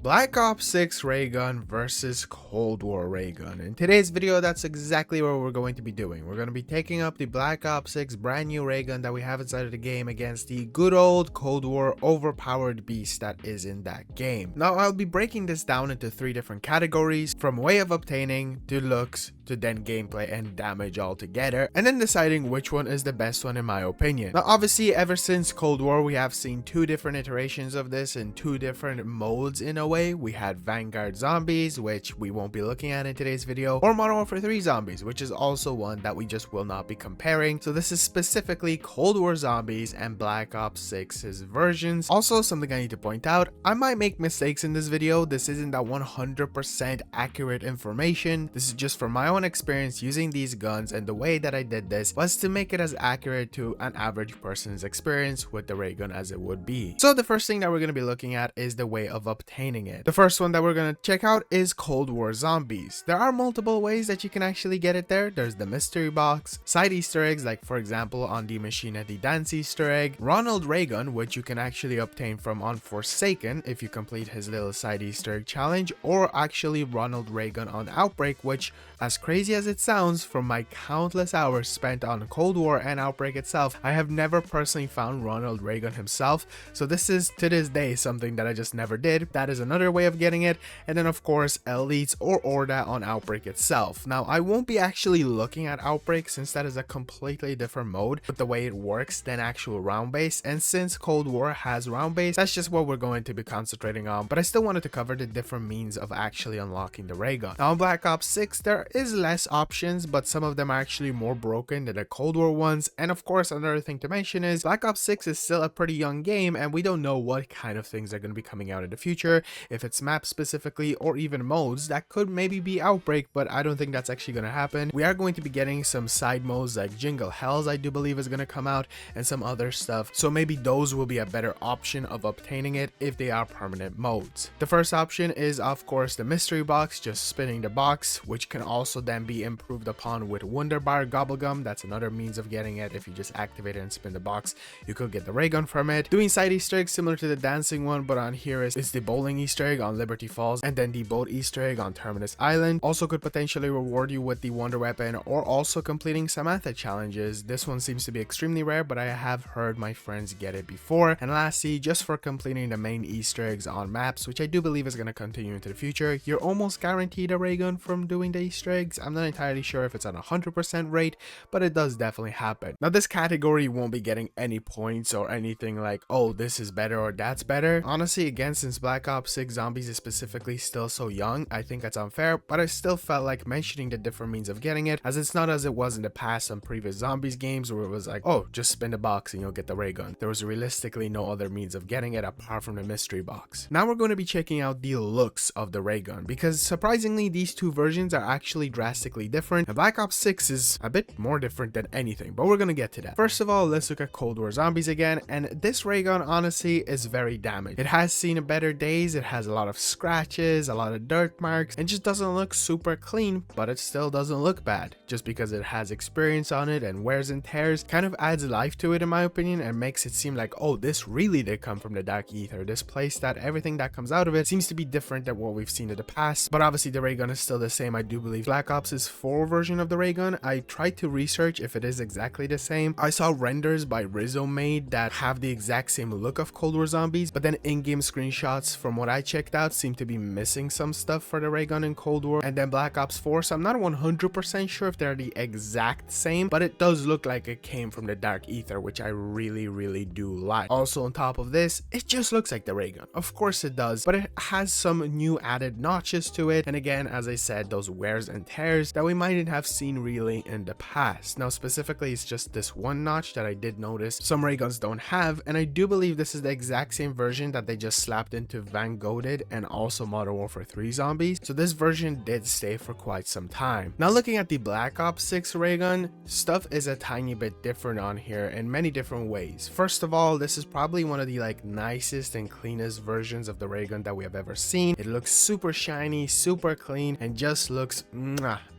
Black Ops 6 ray gun versus Cold War ray gun. In today's video, that's exactly what we're going to be doing. We're going to be taking up the Black Ops 6 brand new ray gun that we have inside of the game against the good old Cold War overpowered beast that is in that game. Now, I'll be breaking this down into three different categories, from way of obtaining to looks to then gameplay and damage altogether, and then deciding which one is the best one in my opinion. Now, obviously, ever since Cold War, we have seen two different iterations of this in two different modes in a way. We had Vanguard Zombies, which we won't be looking at in today's video, or Modern Warfare 3 Zombies, which is also one that we just will not be comparing. So this is specifically Cold War Zombies and Black Ops 6's versions. Also, something I need to point out, I might make mistakes in this video. This isn't that 100% accurate information. This is just from my own experience using these guns, and the way that I did this was to make it as accurate to an average person's experience with the ray gun as it would be. So the first thing that we're going to be looking at is the way of obtaining it. The first one that we're going to check out is Cold War Zombies. There are multiple ways that you can actually get it there. There's the mystery box, side Easter eggs, like for example on the Machine at the Dance Easter egg, Ronald Reagan, which you can actually obtain from on Forsaken if you complete his little side Easter egg challenge, or actually Ronald Reagan on Outbreak, which, as crazy as it sounds, from my countless hours spent on Cold War and Outbreak itself, I have never personally found Ronald Reagan himself. So this is, to this day, something that I just never did. That is another way of getting it. And then of course, Elites or Orda on Outbreak itself. Now, I won't be actually looking at Outbreak since that is a completely different mode with the way it works than actual round base. And since Cold War has round base, that's just what we're going to be concentrating on. But I still wanted to cover the different means of actually unlocking the ray gun. Now, on Black Ops 6, there is less options, but some of them are actually more broken than the Cold War ones. And of course, another thing to mention is Black Ops 6 is still a pretty young game, and we don't know what kind of things are going to be coming out in the future, if it's maps specifically or even modes. That could maybe be Outbreak, but I don't think that's actually going to happen. We are going to be getting some side modes like Jingle Hells, I do believe is going to come out, and some other stuff, so maybe those will be a better option of obtaining it if they are permanent modes. The first option is of course the mystery box, just spinning the box, which can also then be improved upon with Wunderbar Gobblegum. That's another means of getting it. If you just activate it and spin the box, you could get the ray gun from it. Doing side Easter eggs similar to the dancing one, but on here is the bowling Easter egg on Liberty Falls, and then the boat Easter egg on Terminus Island. Also could potentially reward you with the Wonder Weapon, or also completing Samantha challenges. This one seems to be extremely rare, but I have heard my friends get it before. And lastly, just for completing the main Easter eggs on maps, which I do believe is going to continue into the future, you're almost guaranteed a ray gun from doing the Easter eggs. I'm not entirely sure if it's on 100% rate, but it does definitely happen. Now, this category won't be getting any points or anything like, oh, this is better or that's better. Honestly, again, since Black Ops 6 Zombies is specifically still so young, I think that's unfair, but I still felt like mentioning the different means of getting it, as it's not as it was in the past on previous Zombies games where it was like, oh, just spin the box and you'll get the ray gun. There was realistically no other means of getting it apart from the mystery box. Now we're going to be checking out the looks of the ray gun, because surprisingly, these two versions are actually drastically different, and Black Ops 6 is a bit more different than anything, but we're gonna get to that. First of all, let's look at Cold War Zombies again, and this ray gun honestly is very damaged. It has seen better days. It has a lot of scratches, a lot of dirt marks, and just doesn't look super clean, but it still doesn't look bad. Just because it has experience on it and wears and tears kind of adds life to it in my opinion, and makes it seem like, oh, this really did come from the Dark Ether. This place, that everything that comes out of it seems to be different than what we've seen in the past, but obviously the ray gun is still the same. I do believe Black Ops' 4 version of the ray gun, I tried to research if it is exactly the same. I saw renders by Rizomade that have the exact same look of Cold War Zombies, but then in-game screenshots from what I checked out seem to be missing some stuff for the ray gun in Cold War and then Black Ops 4, so I'm not 100% sure if they're the exact same, but it does look like it came from the Dark Ether, which I really do like. Also, on top of this, it just looks like the ray gun. Of course it does, but it has some new added notches to it, and again, as I said, those wears and tears that we mightn't have seen really in the past. Now specifically, it's just this one notch that I did notice some ray guns don't have, and I do believe this is the exact same version that they just slapped into Vanguarded and also Modern Warfare 3 Zombies, so this version did stay for quite some time. Now looking at the Black Ops 6 ray gun, stuff is a tiny bit different on here in many different ways. First of all, this is probably one of the nicest and cleanest versions of the ray gun that we have ever seen. It looks super shiny, super clean, and just looks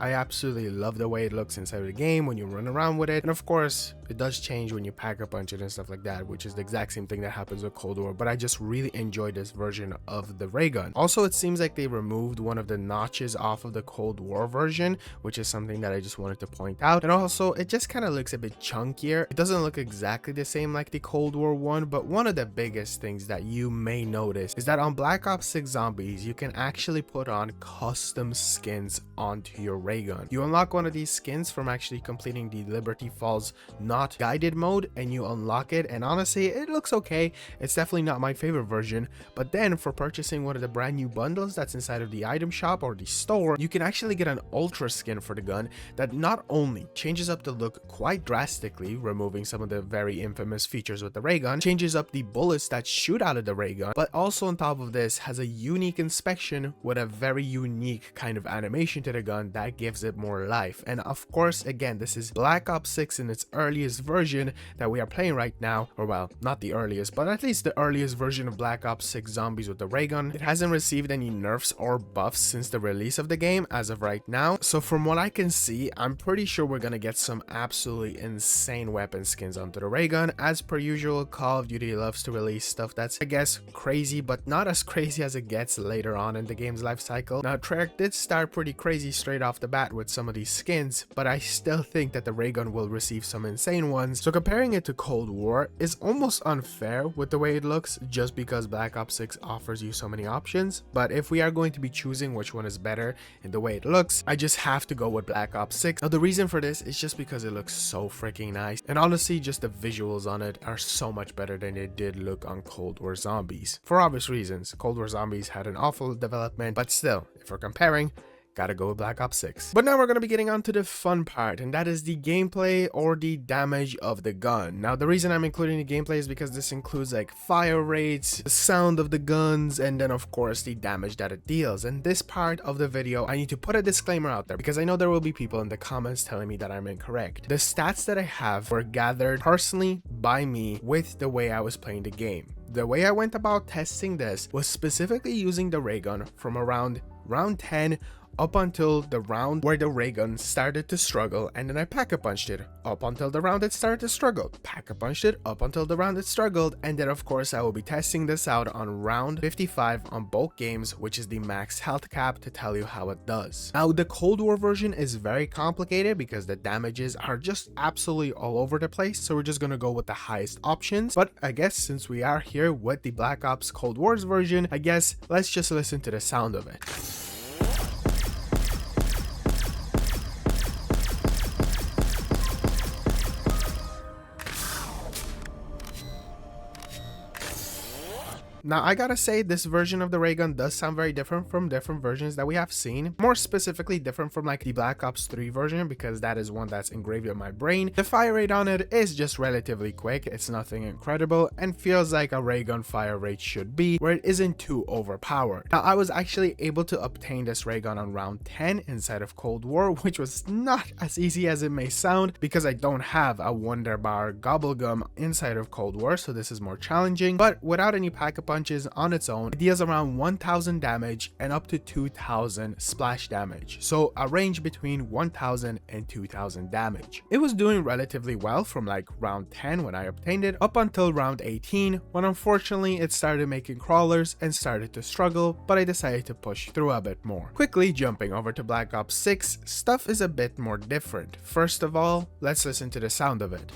I absolutely love the way it looks inside of the game when you run around with it. And of course, it does change when you pack a punch it and stuff like that, which is the exact same thing that happens with Cold War, but I just really enjoy this version of the ray gun. Also, it seems like they removed one of the notches off of the Cold War version, which is something that I just wanted to point out. And also, it just kind of looks a bit chunkier. It doesn't look exactly the same like the Cold War one, but one of the biggest things that you may notice is that on Black Ops 6 Zombies, you can actually put on custom skins onto your ray gun. You unlock one of these skins from actually completing the Liberty Falls not guided mode, and you unlock it, and honestly it looks okay. It's definitely not my favorite version, but then for purchasing one of the brand new bundles that's inside of the item shop or the store, you can actually get an ultra skin for the gun that not only changes up the look quite drastically, removing some of the very infamous features with the ray gun, changes up the bullets that shoot out of the ray gun, but also on top of this has a unique inspection with a very unique kind of animation to the gun that gives it more life. And of course, again, this is Black Ops 6 in its earliest version that we are playing right now, or well, not the earliest, but at least the earliest version of Black Ops 6 Zombies with the ray gun. It hasn't received any nerfs or buffs since the release of the game as of right now, so from what I can see, I'm pretty sure we're gonna get some absolutely insane weapon skins onto the ray gun. As per usual, Call of Duty loves to release stuff that's, I guess, crazy, but not as crazy as it gets later on in the game's life cycle. Now, Treyarch did start pretty crazy straight off the bat with some of these skins, but I still think that the ray gun will receive some insane ones. So comparing it to Cold War is almost unfair with the way it looks, just because Black Ops 6 offers you so many options. But if we are going to be choosing which one is better in the way it looks, I just have to go with Black Ops 6. Now, the reason for this is just because it looks so freaking nice, and honestly, just the visuals on it are so much better than they did look on Cold War Zombies. For obvious reasons, Cold War Zombies had an awful development, but still, if we're comparing, gotta go with Black Ops 6. But now we're gonna be getting on to the fun part, and that is the gameplay or the damage of the gun. Now, the reason I'm including the gameplay is because this includes like fire rates, the sound of the guns, and then of course the damage that it deals. And this part of the video, I need to put a disclaimer out there because I know there will be people in the comments telling me that I'm incorrect. The stats that I have were gathered personally by me with the way I was playing the game. The way I went about testing this was specifically using the ray gun from around round 10 up until the round where the ray gun started to struggle, and then I pack-a-punched it up until the round it started to struggle, pack-a-punched it up until the round it struggled, and then of course I will be testing this out on round 55 on both games, which is the max health cap, to tell you how it does. Now, the Cold War version is very complicated because the damages are just absolutely all over the place, so we're just gonna go with the highest options. But I guess since we are here with the Black Ops Cold Wars version, I guess let's just listen to the sound of it. Now, I gotta say, this version of the ray gun does sound very different from different versions that we have seen. More specifically, different from like the Black Ops 3 version, because that is one that's engraved in my brain. The fire rate on it is just relatively quick. It's nothing incredible and feels like a ray gun fire rate should be, where it isn't too overpowered. Now, I was actually able to obtain this ray gun on round 10 inside of Cold War, which was not as easy as it may sound because I don't have a Wonder Bar Gobblegum inside of Cold War, so this is more challenging. But without any pack-a-punches on its own, it deals around 1000 damage and up to 2000 splash damage, so a range between 1000 and 2000 damage. It was doing relatively well from like round 10 when I obtained it up until round 18, when unfortunately it started making crawlers and started to struggle, but I decided to push through a bit more. Quickly jumping over to Black Ops 6, stuff is a bit more different. First of all, let's listen to the sound of it.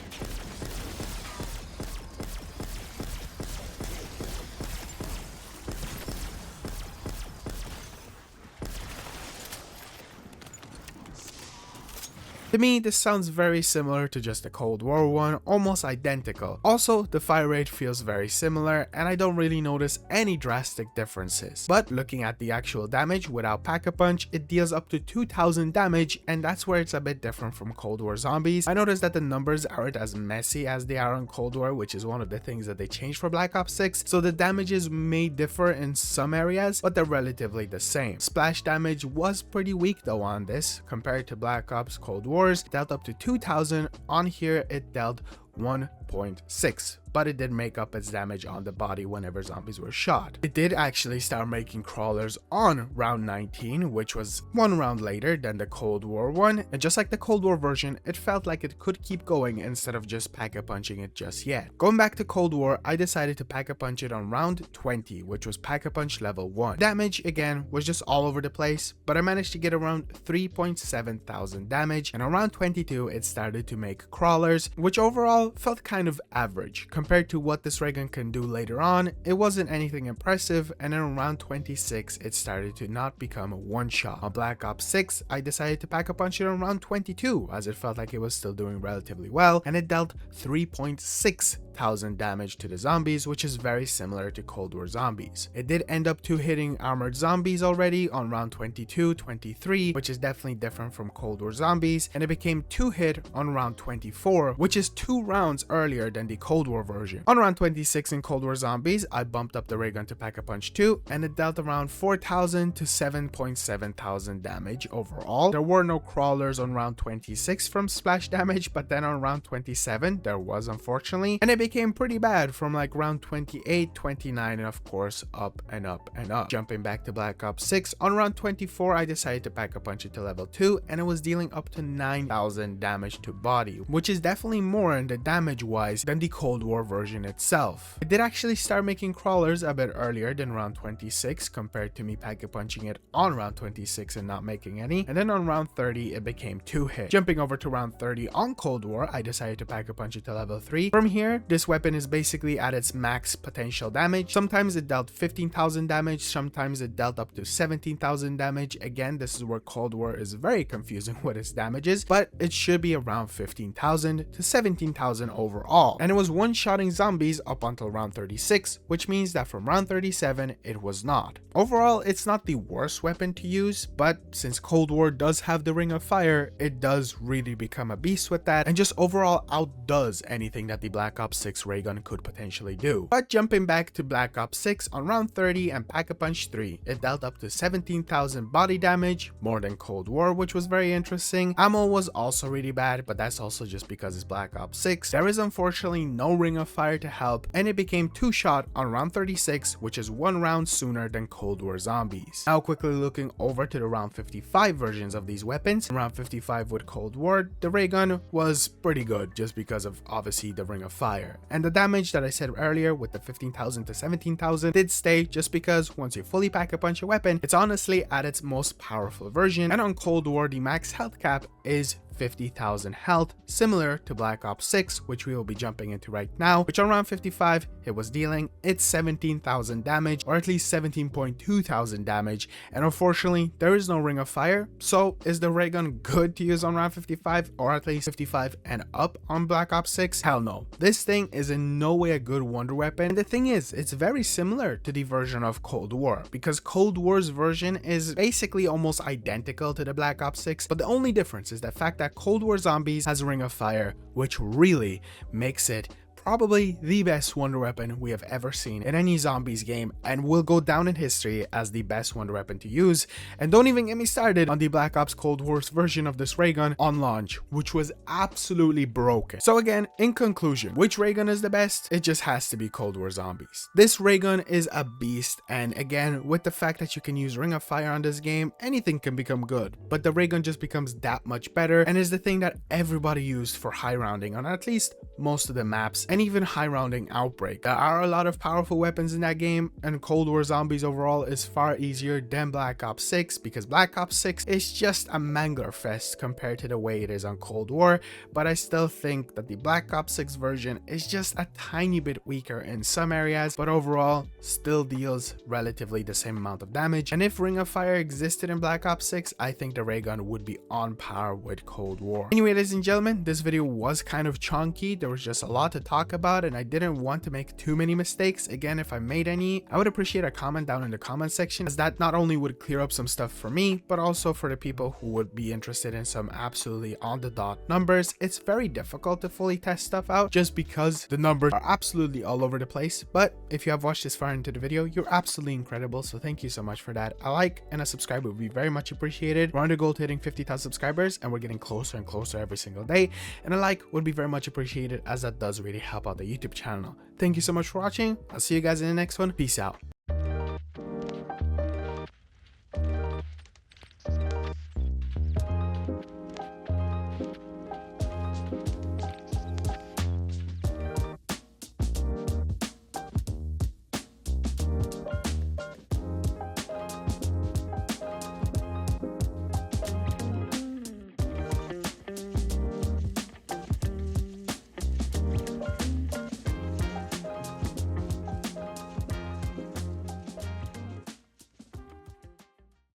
To me, this sounds very similar to just the Cold War one, almost identical. Also, the fire rate feels very similar, and I don't really notice any drastic differences. But looking at the actual damage without Pack-a-Punch, it deals up to 2000 damage, and that's where it's a bit different from Cold War Zombies. I noticed that the numbers aren't as messy as they are on Cold War, which is one of the things that they changed for Black Ops 6, so the damages may differ in some areas, but they're relatively the same. Splash damage was pretty weak though on this, compared to Black Ops Cold War. Dealt up to 2000. On here it dealt 1.6, but it did make up its damage on the body whenever zombies were shot. It did actually start making crawlers on round 19, which was one round later than the Cold War one, and just like the Cold War version, it felt like it could keep going instead of just pack-a-punching it just yet. Going back to Cold War, I decided to pack-a-punch it on round 20, which was pack-a-punch level 1. Damage, again, was just all over the place, but I managed to get around 3.7 thousand damage, and around 22 it started to make crawlers, which overall felt kind of average. Compared to what this ray gun can do later on, it wasn't anything impressive, and then around 26 it started to not become a one-shot. On Black Ops 6, I decided to pack-a-punch it on round 22, as it felt like it was still doing relatively well, and it dealt 3.6 thousand damage to the zombies, which is very similar to Cold War zombies. It did end up hitting armored zombies already on round 22, 23, which is definitely different from Cold War zombies, and it became 2-hit on round 24, which is 2 rounds earlier than the Cold War version. On round 26 in Cold War zombies, I bumped up the ray gun to pack-a-punch 2, and it dealt around 4,000 to 7.7 thousand damage overall. There were no crawlers on round 26 from splash damage, but then on round 27 there was, unfortunately, and it became pretty bad from like round 28, 29, and of course up and up and up. Jumping back to Black Ops 6, on round 24 I decided to pack-a-punch it to level 2, and it was dealing up to 9,000 damage to body, which is definitely more in the damage wise than the Cold War version itself. It did actually start making crawlers a bit earlier than round 26 compared to me pack-a-punching it on round 26 and not making any, and then on round 30 it became 2-hit. Jumping over to round 30 on Cold War, I decided to pack-a-punch it to level 3. From here, this weapon is basically at its max potential damage. Sometimes it dealt 15,000 damage, sometimes it dealt up to 17,000 damage. Again, this is where Cold War is very confusing with its damages, but it should be around 15,000 to 17,000 overall. And it was one-shotting zombies up until round 36, which means that from round 37 it was not. Overall, it's not the worst weapon to use, but since Cold War does have the Ring of Fire, it does really become a beast with that, and just overall outdoes anything that the Black Ops 6 ray gun could potentially do. But jumping back to Black Ops 6 on round 30 and pack-a-punch 3, it dealt up to 17,000 body damage, more than Cold War, which was very interesting. Ammo was also really bad, but that's also just because it's Black Ops 6. There is unfortunately no Ring of Fire to help, and it became 2-shot on round 36, which is 1 round sooner than Cold War zombies. Now quickly looking over to the round 55 versions of these weapons. In round 55 with Cold War, the ray gun was pretty good just because of obviously the Ring of Fire, and the damage that I said earlier with the 15,000 to 17,000 did stay just because once you fully pack-a-punch a weapon, it's honestly at its most powerful version, and on Cold War the max health cap is 50,000 health, similar to Black Ops 6, which we will be jumping into right now, which on round 55 it was dealing its 17,000 damage, or at least 17.2 thousand damage, and unfortunately there is no Ring of Fire. So is the ray gun good to use on round 55, or at least 55 and up on Black Ops 6? Hell no. This thing is in no way a good wonder weapon, and the thing is, it's very similar to the version of Cold War, because Cold War's version is basically almost identical to the Black Ops 6, but the only difference is the fact that Cold War Zombies has a Ring of Fire, which really makes it probably the best wonder weapon we have ever seen in any zombies game, and will go down in history as the best wonder weapon to use. And don't even get me started on the Black Ops Cold War's version of this ray gun on launch, which was absolutely broken. So again, in conclusion, which ray gun is the best? It just has to be Cold War Zombies. This ray gun is a beast, and again, with the fact that you can use Ring of Fire on this game, anything can become good, but the ray gun just becomes that much better, and is the thing that everybody used for high rounding on at least most of the maps, and even high rounding Outbreak. There are a lot of powerful weapons in that game, and Cold War Zombies overall is far easier than Black Ops 6, because Black Ops 6 is just a mangler fest compared to the way it is on Cold War, but I still think that the Black Ops 6 version is just a tiny bit weaker in some areas, but overall still deals relatively the same amount of damage. And if Ring of Fire existed in Black Ops 6, I think the ray gun would be on par with Cold War. Anyway, ladies and gentlemen, this video was kind of chunky. There was just a lot to talk about, and I didn't want to make too many mistakes. Again, if I made any, I would appreciate a comment down in the comment section, as that not only would clear up some stuff for me, but also for the people who would be interested in some absolutely on the dot numbers. It's very difficult to fully test stuff out just because the numbers are absolutely all over the place, but if you have watched this far into the video, you're absolutely incredible, so thank you so much for that. A like and a subscribe would be very much appreciated. We're on the goal to hitting 50,000 subscribers, and we're getting closer and closer every single day, and a like would be very much appreciated appreciate it, as that does really help out the YouTube channel. Thank you so much for watching. I'll see you guys in the next one. Peace out.